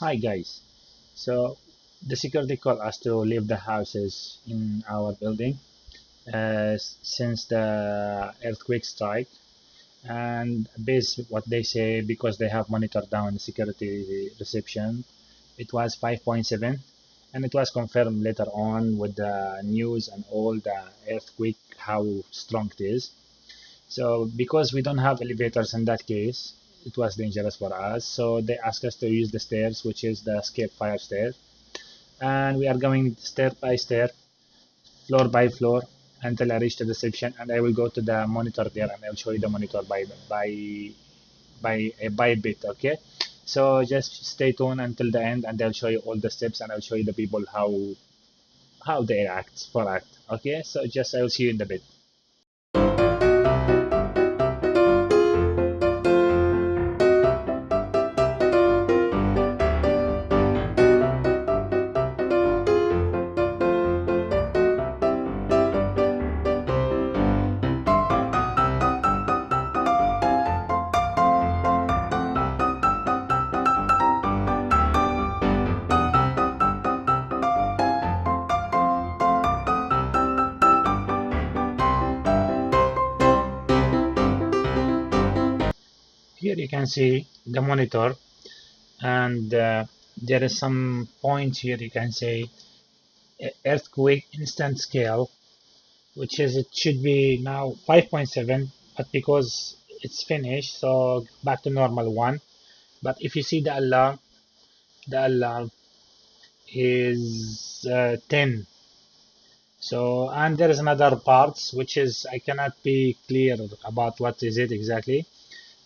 Hi guys. So the security called us to leave the houses in our building since the earthquake strike, and based what they say, because they have monitored down the security reception, it was 5.7, and it was confirmed later on with the news and all the earthquake how strong it is. So because we don't have elevators in that case, it was dangerous for us. So they asked us to use the stairs, which is the escape fire stair. And we are going stair by stair, floor by floor, until I reach the reception. And I will go to the monitor there, and I'll show you the monitor by bit. Okay. So just stay tuned until the end, and I'll show you all the steps, and I'll show you the people how they act for act. Okay. So just I will see you in the bit. Here you can see the monitor, and there is some points here. You can say earthquake instant scale, which is it should be now 5.7, but because it's finished, so back to normal one. But if you see the alarm is 10. So, and there is another parts which is I cannot be clear about what is it exactly,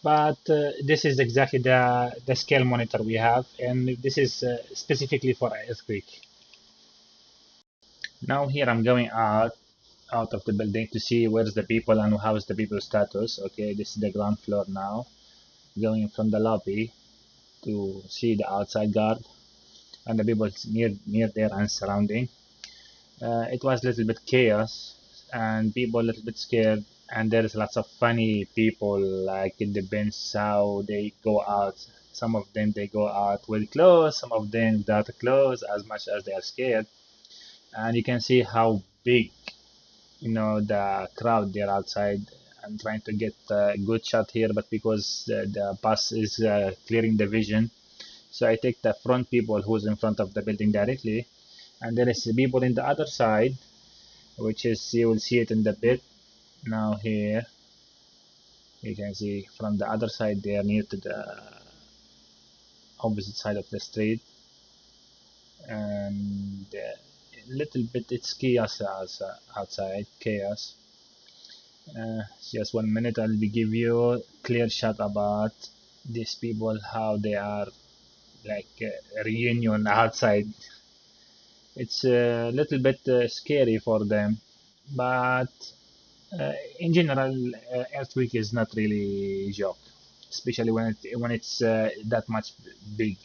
but this is exactly the scale monitor we have, and this is specifically for earthquake. Now here I'm going out of the building to see where's the people and how is the people status. Okay, this is the ground floor now. Going from the lobby to see the outside guard and the people near there and surrounding. It was a little bit chaos and people a little bit scared, and there is lots of funny people, like it depends how they go out. Some of them they go out with clothes, some of them without clothes, as much as they are scared. And you can see how big, the crowd there outside. I'm trying to get a good shot here, but because the bus is clearing the vision, so I take the front people who's in front of the building directly, and there is the people in the other side, which is you will see it in the bit. Now here you can see from the other side, they are near to the opposite side of the street, and little bit it's chaos outside, chaos. Just 1 minute, I'll be give you a clear shot about these people, how they are, like a reunion outside. It's a little bit scary for them, but in general, earthquake is not really joke, especially when it's that much big.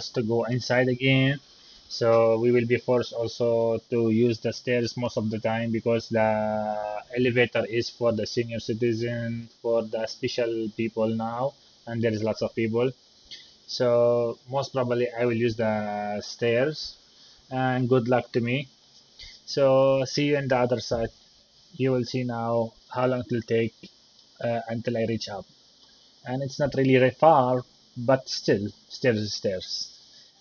us to go inside again. So we will be forced also to use the stairs most of the time because the elevator is for the senior citizen, for the special people now, and there is lots of people. So most probably I will use the stairs. And good luck to me. So see you on the other side. You will see now how long it will take until I reach up. And it's not really very far, but still, stairs is stairs.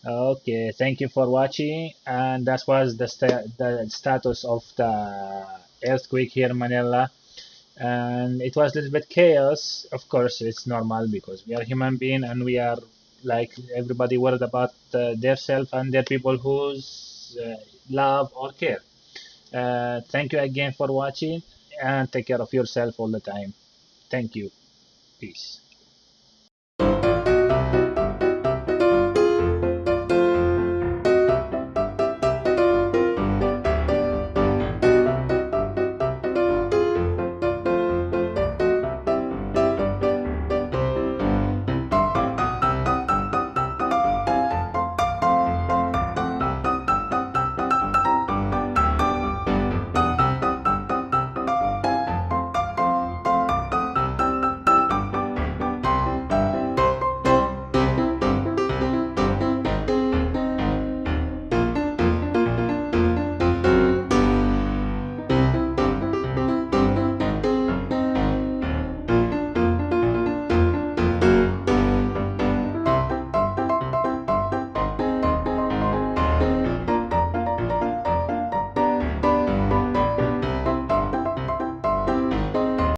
Okay, thank you for watching, and that was the status of the earthquake here in Manila. And it was a little bit chaos. Of course, it's normal because we are human being and we are like everybody worried about their self and their people who's love or care. Thank you again for watching and take care of yourself all the time. Thank you. Peace.